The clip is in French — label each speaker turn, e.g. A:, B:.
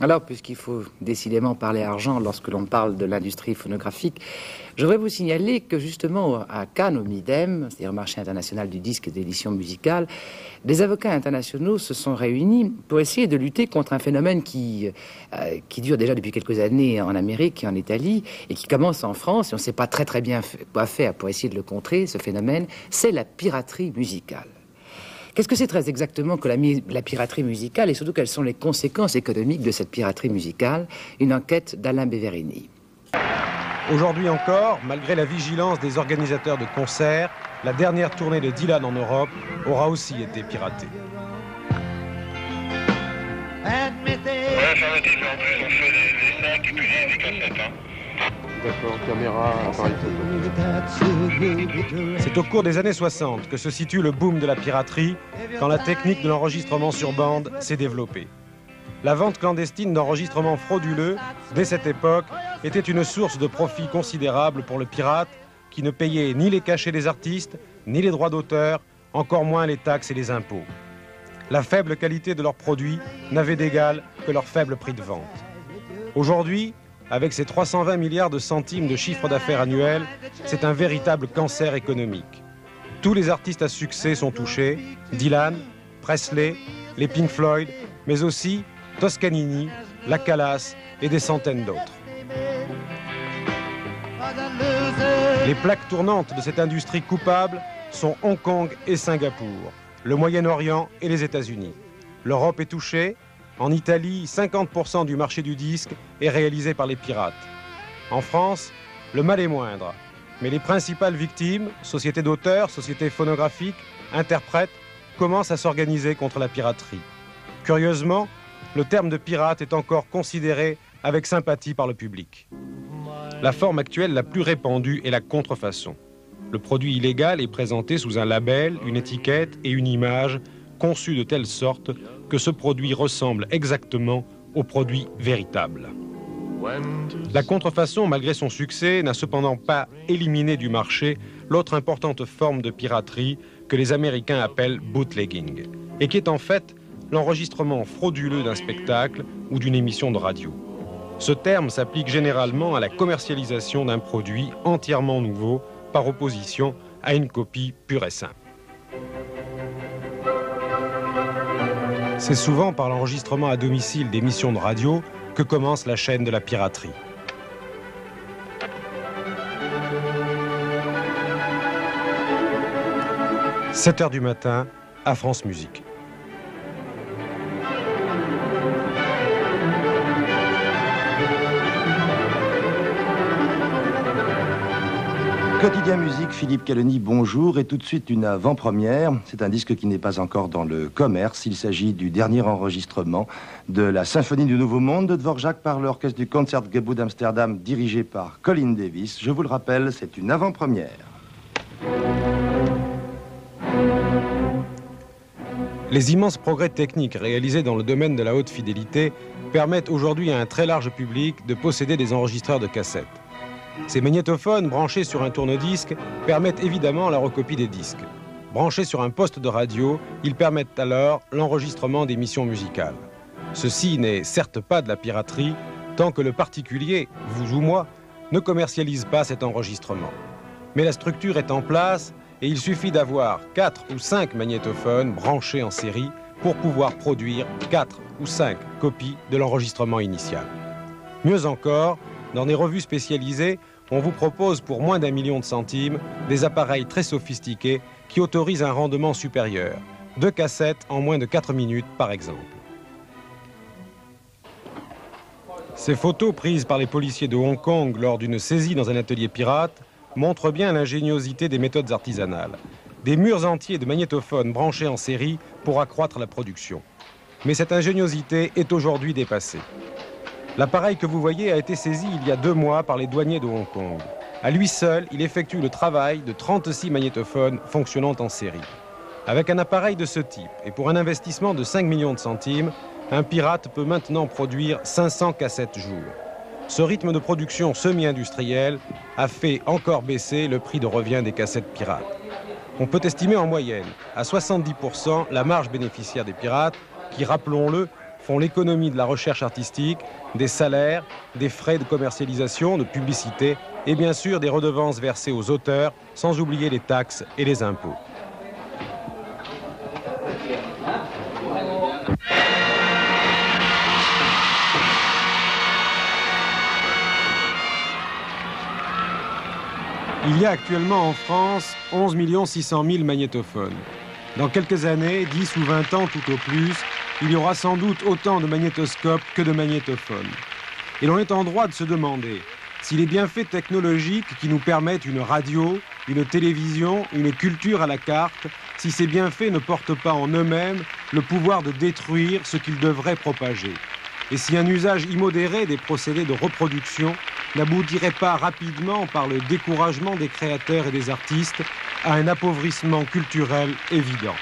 A: Alors, puisqu'il faut décidément parler argent lorsque l'on parle de l'industrie phonographique, je voudrais vous signaler que justement à Cannes, au MIDEM, c'est-à-dire au marché international du disque et de l'édition musicale, des avocats internationaux se sont réunis pour essayer de lutter contre un phénomène qui dure déjà depuis quelques années en Amérique et en Italie et qui commence en France, et on ne sait pas très bien quoi faire pour essayer de le contrer, ce phénomène, c'est la piraterie musicale. Qu'est-ce que c'est très exactement que la piraterie musicale et surtout quelles sont les conséquences économiques de cette piraterie musicale? Une enquête d'Alain Beverini.
B: Aujourd'hui encore, malgré la vigilance des organisateurs de concerts, la dernière tournée de Dylan en Europe aura aussi été piratée.
C: Ouais, ça va été fait. En plus, on fait les 5 et puis les cassettes. Hein.
D: D'accord, caméra, appareil photo.
B: C'est au cours des années 60 que se situe le boom de la piraterie, quand la technique de l'enregistrement sur bande s'est développée. La vente clandestine d'enregistrements frauduleux, dès cette époque, était une source de profit considérable pour le pirate, qui ne payait ni les cachets des artistes, ni les droits d'auteur, encore moins les taxes et les impôts. La faible qualité de leurs produits n'avait d'égal que leur faible prix de vente. Aujourd'hui, avec ses 320 milliards de centimes de chiffre d'affaires annuel, c'est un véritable cancer économique. Tous les artistes à succès sont touchés, Dylan, Presley, les Pink Floyd, mais aussi Toscanini, La Calas et des centaines d'autres. Les plaques tournantes de cette industrie coupable sont Hong Kong et Singapour, le Moyen-Orient et les États-Unis. L'Europe est touchée. En Italie, 50% du marché du disque est réalisé par les pirates. En France, le mal est moindre. Mais les principales victimes, sociétés d'auteurs, sociétés phonographiques, interprètes, commencent à s'organiser contre la piraterie. Curieusement, le terme de pirate est encore considéré avec sympathie par le public. La forme actuelle la plus répandue est la contrefaçon. Le produit illégal est présenté sous un label, une étiquette et une image conçus de telle sorte que ce produit ressemble exactement au produit véritable. La contrefaçon, malgré son succès, n'a cependant pas éliminé du marché l'autre importante forme de piraterie que les Américains appellent bootlegging, et qui est en fait l'enregistrement frauduleux d'un spectacle ou d'une émission de radio. Ce terme s'applique généralement à la commercialisation d'un produit entièrement nouveau par opposition à une copie pure et simple. C'est souvent par l'enregistrement à domicile d'émissions de radio que commence la chaîne de la piraterie. 7h du matin, à France Musique.
E: Quotidien Musique, Philippe Caloni, bonjour. Et tout de suite une avant-première. C'est un disque qui n'est pas encore dans le commerce. Il s'agit du dernier enregistrement de la Symphonie du Nouveau Monde de Dvorak par l'orchestre du Concertgebouw d'Amsterdam dirigé par Colin Davis. Je vous le rappelle, c'est une avant-première.
B: Les immenses progrès techniques réalisés dans le domaine de la haute fidélité permettent aujourd'hui à un très large public de posséder des enregistreurs de cassettes. Ces magnétophones branchés sur un tourne-disque permettent évidemment la recopie des disques. Branchés sur un poste de radio, ils permettent alors l'enregistrement d'émissions musicales. Ceci n'est certes pas de la piraterie, tant que le particulier, vous ou moi, ne commercialise pas cet enregistrement. Mais la structure est en place et il suffit d'avoir 4 ou 5 magnétophones branchés en série pour pouvoir produire 4 ou 5 copies de l'enregistrement initial. Mieux encore, dans des revues spécialisées, on vous propose pour moins d'1 million de centimes des appareils très sophistiqués qui autorisent un rendement supérieur. 2 cassettes en moins de 4 minutes, par exemple. Ces photos prises par les policiers de Hong Kong lors d'une saisie dans un atelier pirate montrent bien l'ingéniosité des méthodes artisanales. Des murs entiers de magnétophones branchés en série pour accroître la production. Mais cette ingéniosité est aujourd'hui dépassée. L'appareil que vous voyez a été saisi il y a 2 mois par les douaniers de Hong Kong. À lui seul, il effectue le travail de 36 magnétophones fonctionnant en série. Avec un appareil de ce type, et pour un investissement de 5 millions de centimes, un pirate peut maintenant produire 500 cassettes jour. Ce rythme de production semi-industrielle a fait encore baisser le prix de revient des cassettes pirates. On peut estimer en moyenne à 70% la marge bénéficiaire des pirates qui, rappelons-le, font l'économie de la recherche artistique, des salaires, des frais de commercialisation, de publicité et bien sûr des redevances versées aux auteurs, sans oublier les taxes et les impôts. Il y a actuellement en France 11 600 000 magnétophones. Dans quelques années, 10 ou 20 ans tout au plus, il y aura sans doute autant de magnétoscopes que de magnétophones. Et l'on est en droit de se demander si les bienfaits technologiques qui nous permettent une radio, une télévision, une culture à la carte, si ces bienfaits ne portent pas en eux-mêmes le pouvoir de détruire ce qu'ils devraient propager. Et si un usage immodéré des procédés de reproduction n'aboutirait pas rapidement, par le découragement des créateurs et des artistes, à un appauvrissement culturel évident.